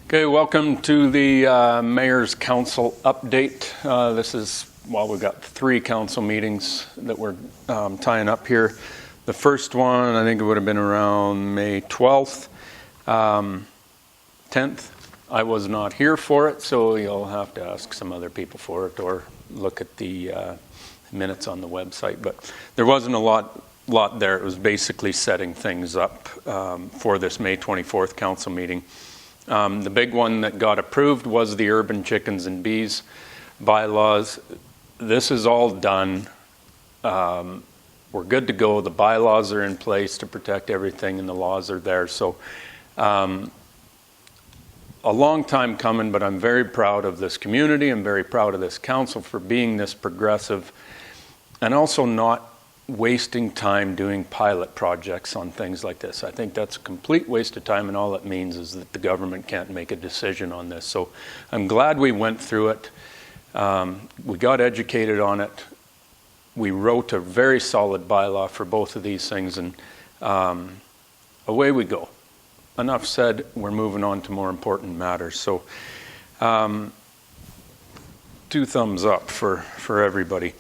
Okay, welcome to the Mayor's Council update. We've got 3 council meetings that we're tying up here. The first one, I think it would have been around May 12th, 10th. I was not here for it, so you'll have to ask some other people for it or look at the minutes on the website. But there wasn't a lot there. It was basically setting things up for this May 24th council meeting. The big one that got approved was the urban chickens and bees bylaws. This is all done. We're good to go. The bylaws are in place to protect everything and the laws are there. So a long time coming, but I'm very proud of this community. I'm very proud of this council for being this progressive and also not wasting time doing pilot projects on things like this. I think that's a complete waste of time, and all it means is that the government can't make a decision on this. So I'm glad we went through it. We got educated on it. We wrote a very solid bylaw for both of these things, and away we go. Enough said. We're moving on to more important matters. So 2 thumbs up for everybody.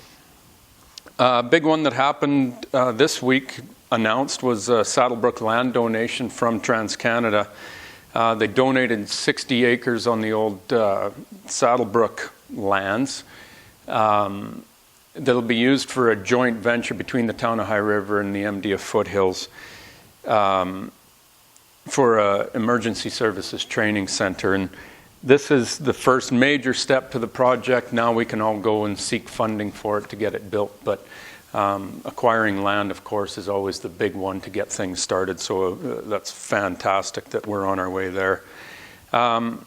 Big one that happened this week announced was a Saddlebrook land donation from TransCanada. They donated 60 acres on the old Saddlebrook lands. That'll be used for a joint venture between the town of High River and the MDF Foothills for an emergency services training center. And this is the first major step to the project. Now we can all go and seek funding for it to get it built. But acquiring land, of course, is always the big one to get things started. So that's fantastic that we're on our way there. Another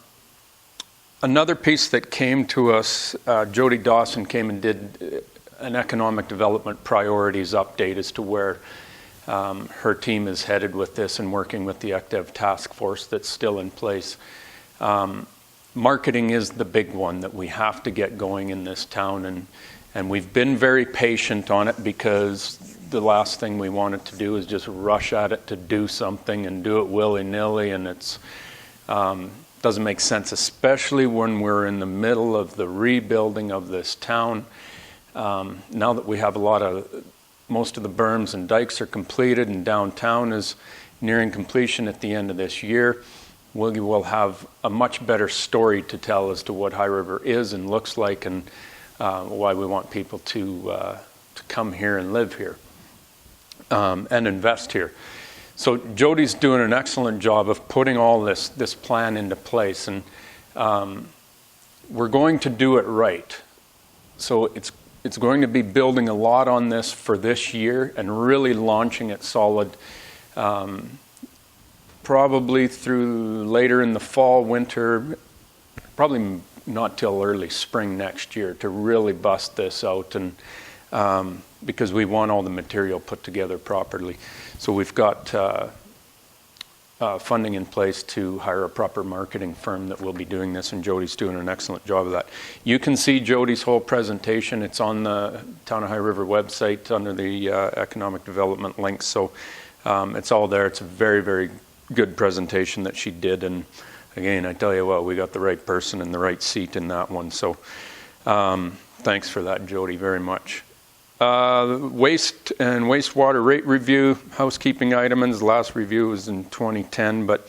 piece that came to us, Jody Dawson came and did an economic development priorities update as to where her team is headed with this and working with the ECDEV task force that's still in place. Marketing is the big one that we have to get going in this town, and we've been very patient on it because the last thing we wanted to do is just rush at it to do something and do it willy-nilly, and it's doesn't make sense, especially when we're in the middle of the rebuilding of this town. Now that we have most of the berms and dikes are completed and downtown is nearing completion at the end of this year, we will have a much better story to tell as to what High River is and looks like, and why we want people to come here and live here and invest here. So Jody's doing an excellent job of putting all this plan into place, and we're going to do it right. So it's going to be building a lot on this for this year and really launching it solid. Probably through later in the fall, winter, probably not till early spring next year to really bust this out, and because we want all the material put together properly. So we've got funding in place to hire a proper marketing firm that will be doing this, and Jody's doing an excellent job of that. You can see Jody's whole presentation. It's on the Town of High River website under the economic development links. So it's all there. It's a very, very good presentation that she did, and again, I tell you what, we got the right person in the right seat in that one. So thanks for that, Jody, very much. Waste and wastewater rate review, housekeeping items. The last review was in 2010, but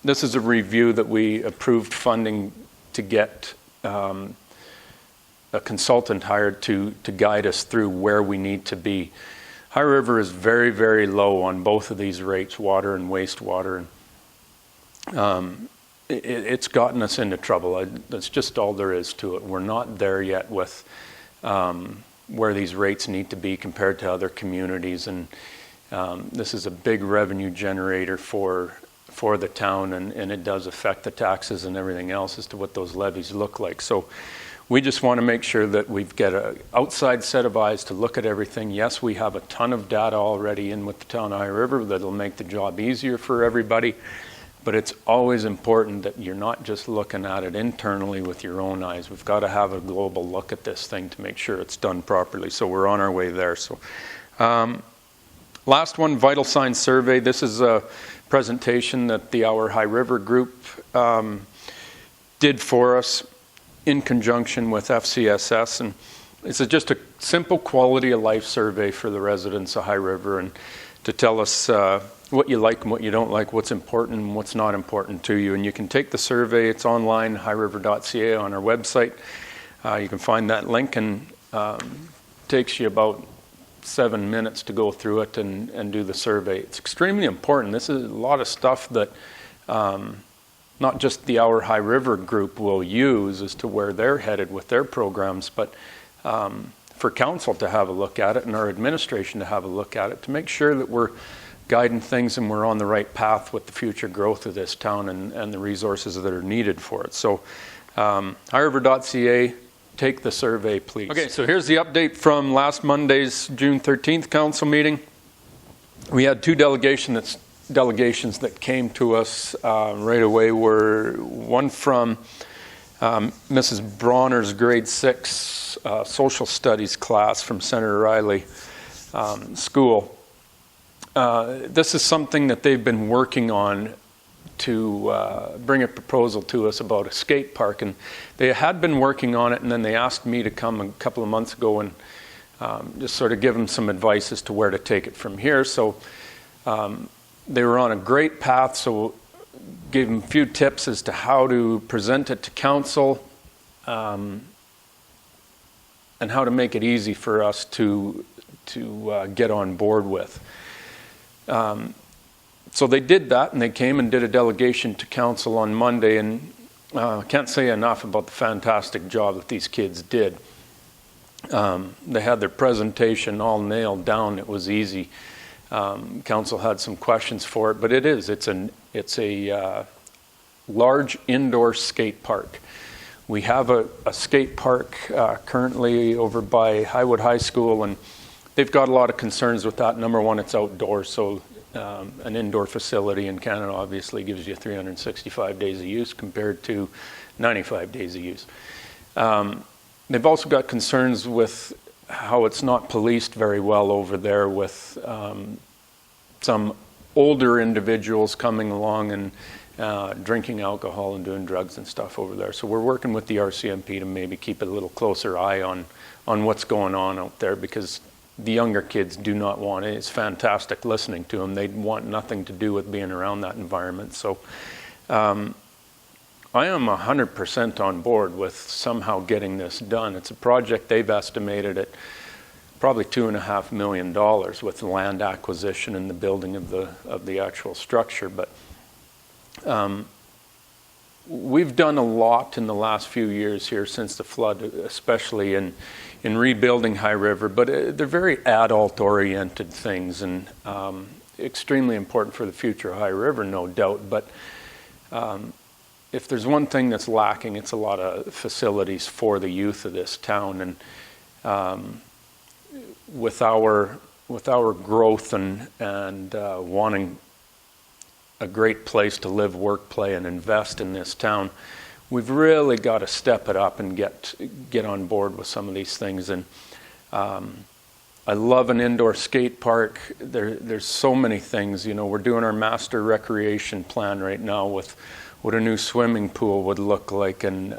this is a review that we approved funding to get a consultant hired to guide us through where we need to be. High River is very, very low on both of these rates, water and wastewater. It's gotten us into trouble. That's just all there is to it. We're not there yet with where these rates need to be compared to other communities, and this is a big revenue generator for the town, and it does affect the taxes and everything else as to what those levies look like. So we just want to make sure that we've got an outside set of eyes to look at everything. Yes, we have a ton of data already in with the town of High River that'll make the job easier for everybody, but it's always important that you're not just looking at it internally with your own eyes. We've got to have a global look at this thing to make sure it's done properly. So we're on our way there. So Last one, vital signs survey. This is a presentation that the Our High River group did for us in conjunction with FCSS, and it's just a simple quality of life survey for the residents of High River, and to tell us what you like and what you don't like, what's important and what's not important to you. And you can take the survey. It's online, highriver.ca on our website. You can find that link, and takes you about 7 minutes to go through it and do the survey. It's extremely important. This is a lot of stuff that not just the Our High River group will use as to where they're headed with their programs, but for council to have a look at it and our administration to have a look at it to make sure that we're guiding things and we're on the right path with the future growth of this town and the resources that are needed for it. So highriver.ca, take the survey, please. Okay, so here's the update from last Monday's June 13th council meeting. We had two delegations that came to us right away. Were one from Mrs. Bronner's grade 6 social studies class from Senator Riley School. This is something that they've been working on to bring a proposal to us about a skate park, and they had been working on it, and then they asked me to come a couple of months ago and just sort of give them some advice as to where to take it from here. So they were on a great path, so gave them a few tips as to how to present it to council and how to make it easy for us to get on board with. So they did that, and they came and did a delegation to council on Monday, and I can't say enough about the fantastic job that these kids did. They had their presentation all nailed down. It was easy. Council had some questions for it, but it's a large indoor skate park. We have a skate park currently over by Highwood High School, and they've got a lot of concerns with that. Number one, it's outdoors, so an indoor facility in Canada obviously gives you 365 days of use compared to 95 days of use. They've also got concerns with how it's not policed very well over there, with some older individuals coming along and drinking alcohol and doing drugs and stuff over there. So we're working with the RCMP to maybe keep a little closer eye on what's going on out there, because the younger kids do not want it. It's fantastic listening to them. They want nothing to do with being around that environment. So I am 100% on board with somehow getting this done. It's a project they've estimated at probably $2.5 million with the land acquisition and the building of the actual structure. But we've done a lot in the last few years here since the flood, especially in rebuilding High River, but they're very adult-oriented things, and extremely important for the future of High River, no doubt. But if there's one thing that's lacking, it's a lot of facilities for the youth of this town. And with our growth and wanting a great place to live, work, play, and invest in this town, we've really got to step it up and get on board with some of these things. And I love an indoor skate park. There's so many things. You know, we're doing our master recreation plan right now with what a new swimming pool would look like, and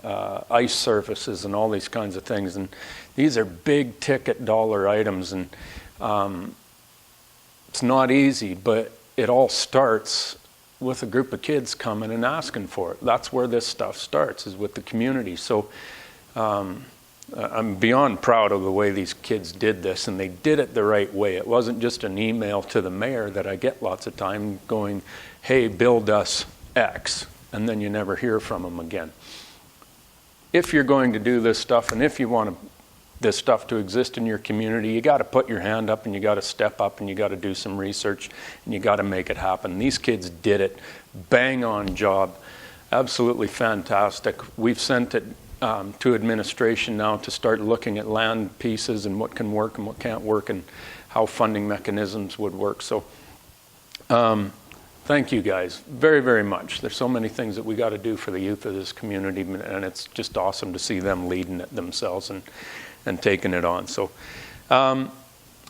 ice surfaces and all these kinds of things. And these are big ticket dollar items, and it's not easy, but it all starts with a group of kids coming and asking for it. That's where this stuff starts, is with the community. So I'm beyond proud of the way these kids did this, and they did it the right way. It wasn't just an email to the mayor that I get lots of time going, hey, build us X, and then you never hear from them again. If you're going to do this stuff, and if you want this stuff to exist in your community, you got to put your hand up, and you got to step up, and you got to do some research, and you got to make it happen. These kids did it. Bang on job. Absolutely fantastic. We've sent it to administration now to start looking at land pieces and what can work and what can't work, and how funding mechanisms would work. So thank you guys very, very much. There's so many things that we got to do for the youth of this community, and it's just awesome to see them leading it themselves and taking it on. So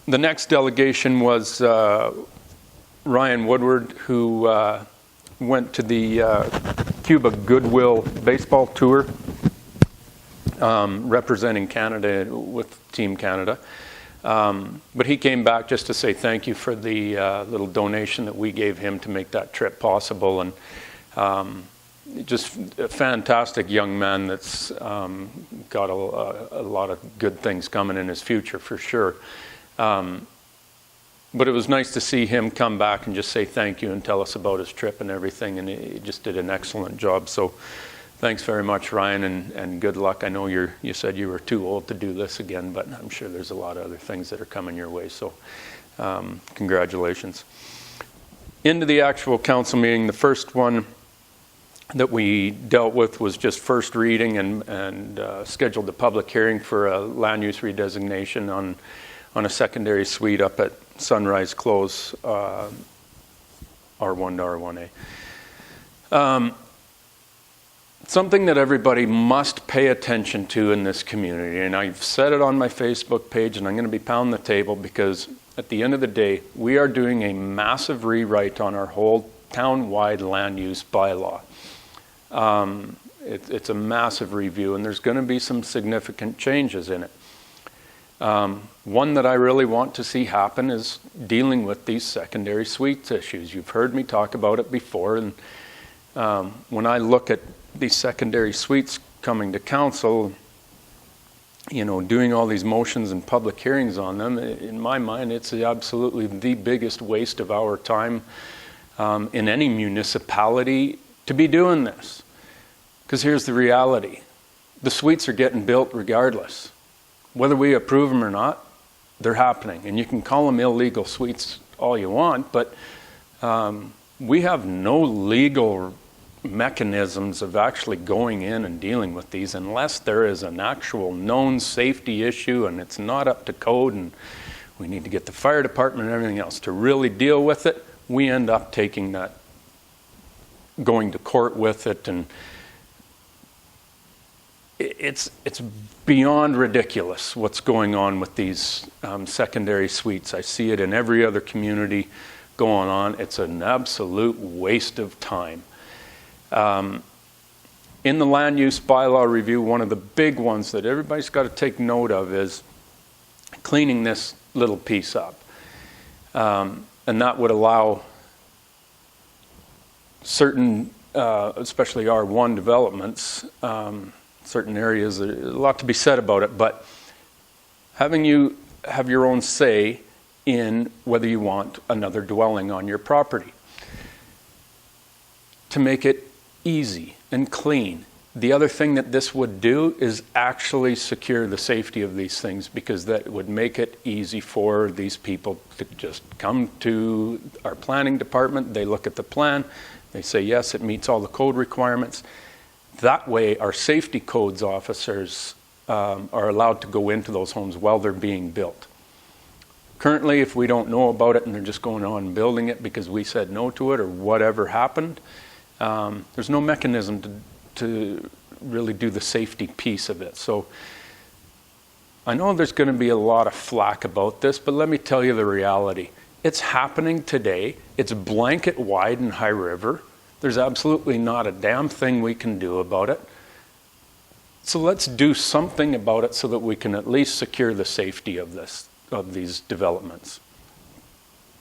The next delegation was Ryan Woodward, who went to the Cuba Goodwill Baseball Tour, representing Canada with Team Canada. But he came back just to say thank you for the little donation that we gave him to make that trip possible. And just a fantastic young man that's got a lot of good things coming in his future for sure. But it was nice to see him come back and just say thank you and tell us about his trip and everything, and he just did an excellent job. So thanks very much, Ryan, and good luck. I know you said you were too old to do this again, but I'm sure there's a lot of other things that are coming your way, so congratulations. Into the actual council meeting, the first one that we dealt with was just first reading and scheduled a public hearing for a land use redesignation on a secondary suite up at Sunrise Close, R1 to R1A. Something that everybody must pay attention to in this community, and I've said it on my Facebook page, and I'm going to be pounding the table because at the end of the day, we are doing a massive rewrite on our whole town-wide land use bylaw. It's a massive review, and there's going to be some significant changes in it. One that I really want to see happen is dealing with these secondary suites issues. You've heard me talk about it before, and when I look at these secondary suites coming to council, you know, doing all these motions and public hearings on them, in my mind, it's absolutely the biggest waste of our time in any municipality to be doing this. Because here's the reality. The suites are getting built regardless. Whether we approve them or not, they're happening. And you can call them illegal suites all you want, but we have no legal mechanisms of actually going in and dealing with these unless there is an actual known safety issue and it's not up to code and we need to get the fire department and everything else to really deal with it. We end up taking that, going to court with it, and it's beyond ridiculous what's going on with these secondary suites. I see it in every other community going on. It's an absolute waste of time. In the land use bylaw review, one of the big ones that everybody's got to take note of is cleaning this little piece up. And that would allow certain, especially R1 developments, certain areas, there's a lot to be said about it, but having you have your own say in whether you want another dwelling on your property. To make it easy and clean. The other thing that this would do is actually secure the safety of these things, because that would make it easy for these people to just come to our planning department, they look at the plan, they say yes, it meets all the code requirements. That way our safety codes officers are allowed to go into those homes while they're being built. Currently, if we don't know about it and they're just going on and building it because we said no to it or whatever happened, there's no mechanism to really do the safety piece of it. So I know there's going to be a lot of flack about this, but let me tell you the reality. It's happening today. It's blanket wide in High River. There's absolutely not a damn thing we can do about it. So let's do something about it so that we can at least secure the safety of these developments.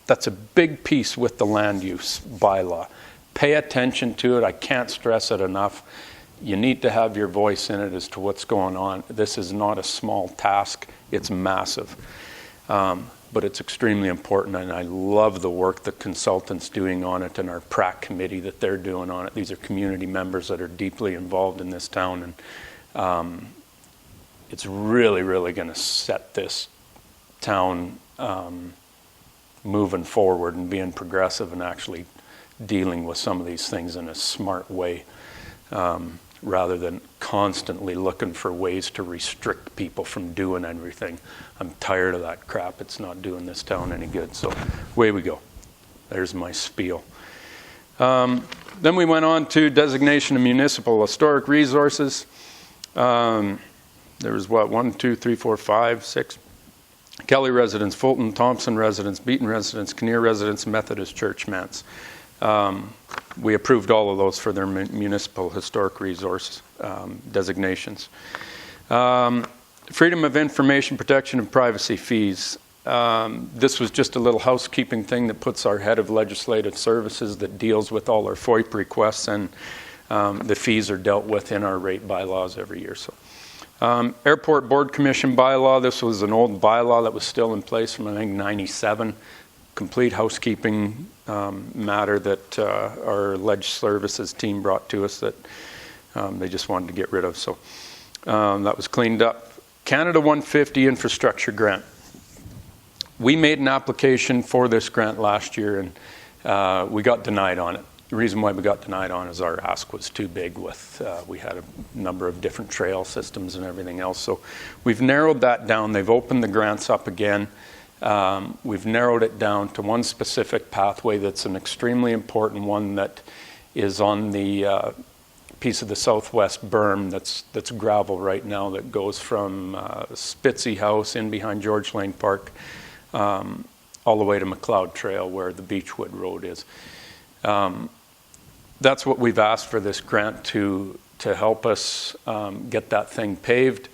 That's a big piece with the land use bylaw. Pay attention to it. I can't stress it enough. You need to have your voice in it as to what's going on. This is not a small task. It's massive. But it's extremely important, and I love the work the consultants doing on it and our PRAC committee that they're doing on it. These are community members that are deeply involved in this town, and it's really, really going to set this town moving forward and being progressive and actually dealing with some of these things in a smart way, rather than constantly looking for ways to restrict people from doing everything. I'm tired of that crap. It's not doing this town any good. So away we go. There's my spiel. Then we went on to designation of municipal historic resources. There was what, 1, 2, 3, 4, 5, 6 Kelly residence, Fulton, Thompson residence, Beaton residence, Kinnear residence, Methodist Church manse. We approved all of those for their municipal historic resource designations. Freedom of information, protection and privacy fees. This was just a little housekeeping thing that puts our head of legislative services that deals with all our FOIP requests, and the fees are dealt with in our rate bylaws every year. So, Airport Board Commission bylaw. This was an old bylaw that was still in place from, I think, 97. Complete housekeeping matter that our leg services team brought to us that they just wanted to get rid of. So that was cleaned up. Canada 150 infrastructure grant. We made an application for this grant last year, and we got denied on it. The reason why we got denied on is our ask was too big with, we had a number of different trail systems and everything else. So we've narrowed that down. They've opened the grants up again. We've narrowed it down to one specific pathway that's an extremely important one that is on the piece of the southwest berm that's gravel right now that goes from Spitzy House in behind George Lane Park all the way to McLeod Trail where the Beechwood Road is. That's what we've asked for this grant to help us get that thing paved.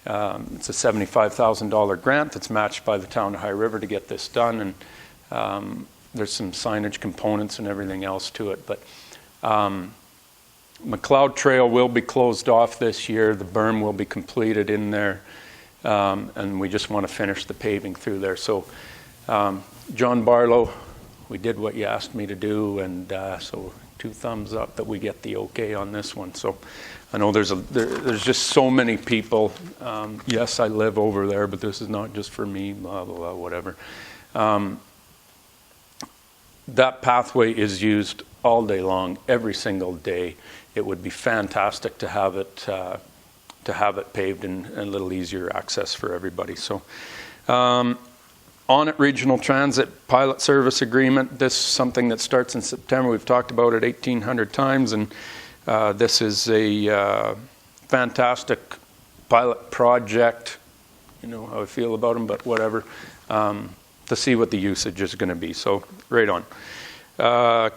It's a $75,000 grant that's matched by the town of High River to get this done, and there's some signage components and everything else to it. But McLeod Trail will be closed off this year. The berm will be completed in there, and we just want to finish the paving through there. So, John Barlow, we did what you asked me to do, and so 2 thumbs up that we get the okay on this one. So I know there's just so many people. Yes, I live over there, but this is not just for me, blah, blah, blah, whatever. That pathway is used all day long, every single day. It would be fantastic to have it paved and a little easier access for everybody. So, OnIt Regional Transit Pilot Service Agreement. This is something that starts in September. We've talked about it 1,800 times, and this is a fantastic pilot project. You know how I feel about them, but whatever, to see what the usage is going to be. So, right on.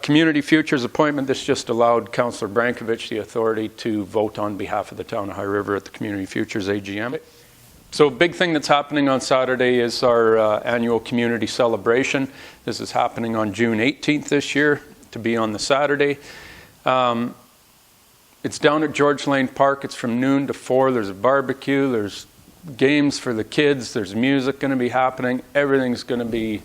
Community Futures appointment. This just allowed Councillor Brankovich the authority to vote on behalf of the town of High River at the Community Futures AGM. So, big thing that's happening on Saturday is our annual community celebration. This is happening on June 18th this year, to be on the Saturday. It's down at George Lane Park. It's from noon to 4. There's a barbecue. There's games for the kids. There's music going to be happening. Everything's going to be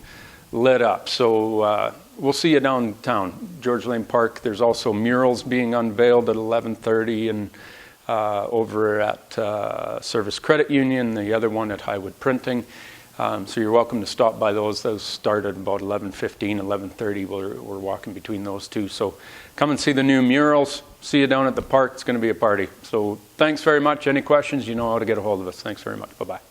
lit up. So we'll see you downtown, George Lane Park. There's also murals being unveiled at 11:30 and over at Service Credit Union, the other one at Highwood Printing. So you're welcome to stop by those. Those start at about 11:15, 11:30. We're walking between those two. So come and see the new murals. See you down at the park. It's going to be a party. So thanks very much. Any questions, you know how to get a hold of us. Thanks very much. Bye-bye.